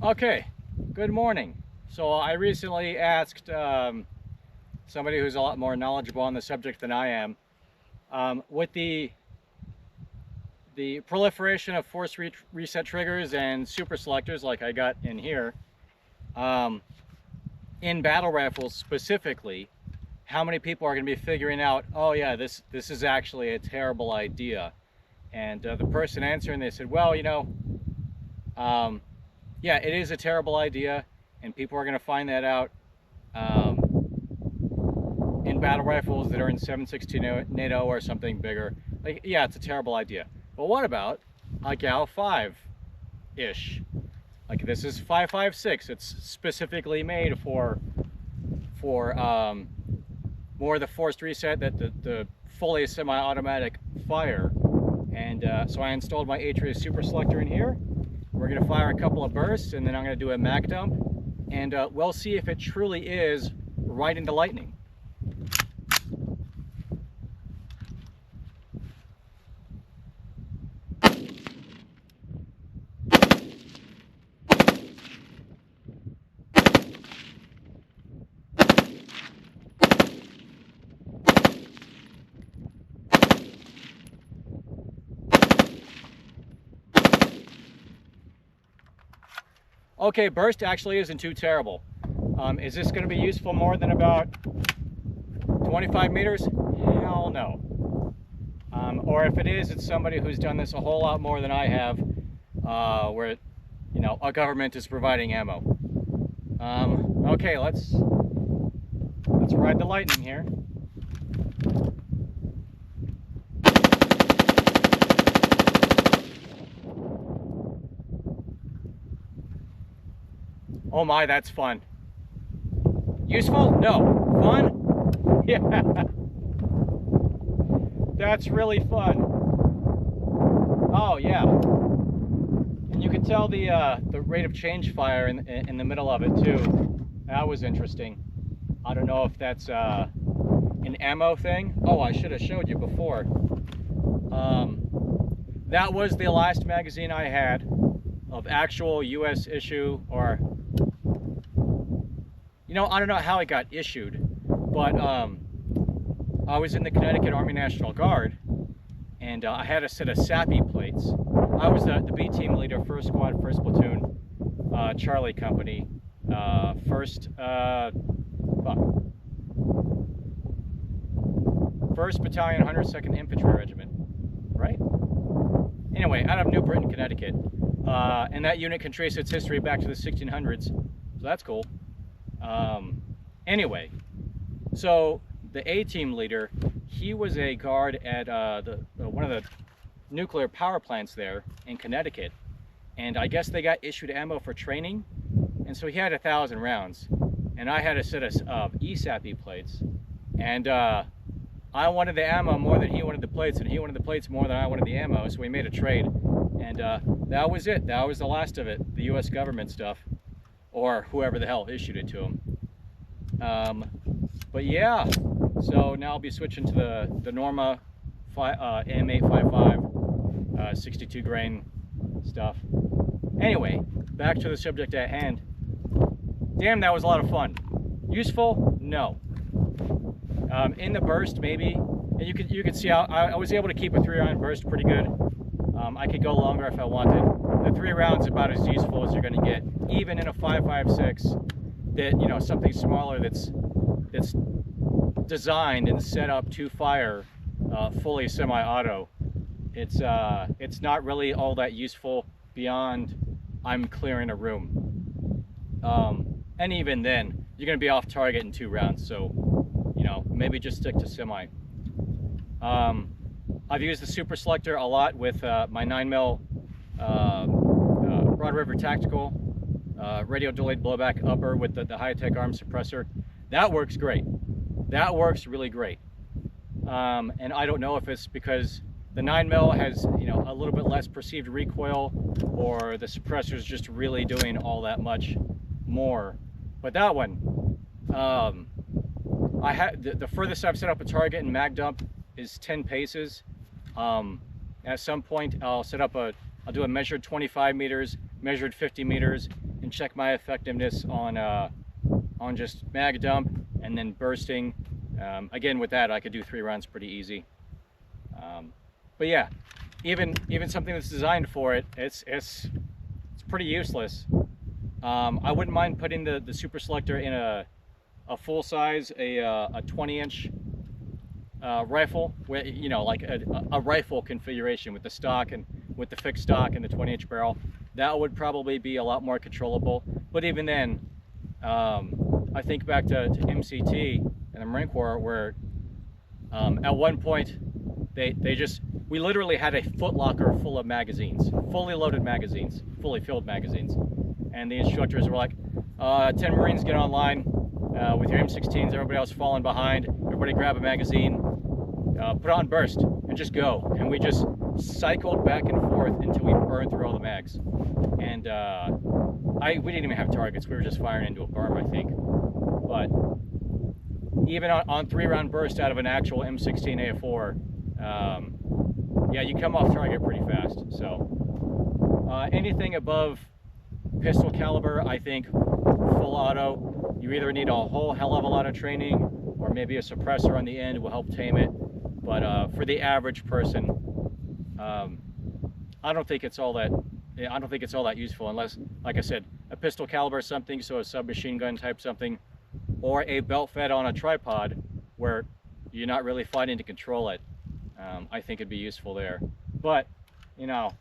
Okay, good morning. So I recently asked somebody who's a lot more knowledgeable on the subject than I am, with the proliferation of force reset triggers and super selectors like I got in here, in battle rifles specifically, how many people are going to be figuring out, oh yeah, this is actually a terrible idea. And the person answering, they said, well, yeah, it is a terrible idea, and people are going to find that out in battle rifles that are in 7.62 NATO or something bigger. Like, yeah, it's a terrible idea. But what about a GAU-5ish? Like, this is 5.56. It's specifically made for more of the forced reset, that the fully semi-automatic fire. And so I installed my Atrius super selector in here. We're going to fire a couple of bursts, and then I'm going to do a mag dump, and we'll see if it truly is right into lightning. Okay, burst actually isn't too terrible. Is this going to be useful more than about 25 meters? Hell no. Or if it is, it's somebody who's done this a whole lot more than I have, where, a government is providing ammo. Okay, let's ride the lightning here. Oh my, that's fun. Useful? No. Fun? Yeah. That's really fun. Oh yeah. And you can tell the rate of change fire in the middle of it too. That was interesting. I don't know if that's an ammo thing. Oh, I should have showed you before. That was the last magazine I had of actual US issue, or I don't know how it got issued, but I was in the Connecticut Army National Guard, and I had a set of SAPI plates. I was the B team leader, 1st Squad, 1st Platoon, Charlie Company, 1st Battalion, 102nd Infantry Regiment, right? Anyway, out of New Britain, Connecticut. And that unit can trace its history back to the 1600s, so that's cool. Anyway, so the A-team leader, he was a guard at one of the nuclear power plants there in Connecticut, and I guess they got issued ammo for training, and so he had 1,000 rounds, and I had a set of ESAPI plates, and I wanted the ammo more than he wanted the plates, and he wanted the plates more than I wanted the ammo, so we made a trade, and that was it. That was the last of it, the US government stuff, or whoever the hell issued it to him. But yeah, so now I'll be switching to the Norma M855 62 grain stuff. Anyway, back to the subject at hand. Damn, that was a lot of fun. Useful? No. In the burst, maybe. And you could see I was able to keep a 3-round burst pretty good. I could go longer if I wanted. The 3 rounds about as useful as you're going to get, even in a 5.56. That something smaller that's designed and set up to fire fully semi-auto. It's not really all that useful beyond I'm clearing a room. And even then, you're going to be off target in 2 rounds. So maybe just stick to semi. I've used the super selector a lot with my 9mm Broad River Tactical radio delayed blowback upper with the high-tech arm suppressor. That works great. That works really great. And I don't know if it's because the 9mm has a little bit less perceived recoil, or the suppressor is just really doing all that much more. But that one, I had the furthest I've set up a target in mag dump is 10 paces. At some point I'll do a measured 25 meters measured 50 meters and check my effectiveness on just mag dump and then bursting. Again, with that, I could do 3 rounds pretty easy. But yeah, even something that's designed for it, it's pretty useless. I wouldn't mind putting the Super Selektor in a full size, a 20-inch rifle, where, you know, like a rifle configuration with the stock and with the fixed stock and the 20-inch barrel. That would probably be a lot more controllable. But even then, I think back to MCT and the Marine Corps, where at one point we literally had a footlocker full of magazines, fully loaded magazines, fully filled magazines. And the instructors were like, 10 Marines get online with your M16s, everybody else falling behind, everybody grab a magazine, put on burst, and just go. And we just cycled back and forth until we burned through all the mags. And we didn't even have targets, we were just firing into a berm, I think. But even on 3-round burst out of an actual M16 A4, yeah, you come off target pretty fast. So anything above pistol caliber, I think full auto, you either need a whole hell of a lot of training or maybe a suppressor on the end will help tame it. But for the average person, I don't think it's all that useful, unless, like I said, a pistol caliber something, so a submachine gun type something, or a belt fed on a tripod where you're not really fighting to control it. I think it'd be useful there. But, you know,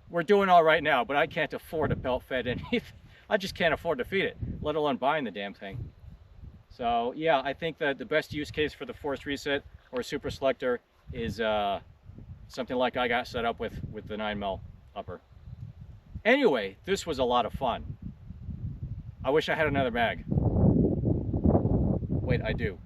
we're doing all right now, but I can't afford a belt fed anything. I just can't afford to feed it, let alone buying the damn thing. So yeah, I think that the best use case for the forced reset or Super Selektor is something like I got set up with the 9mm upper. Anyway, this was a lot of fun. I wish I had another mag. Wait, I do.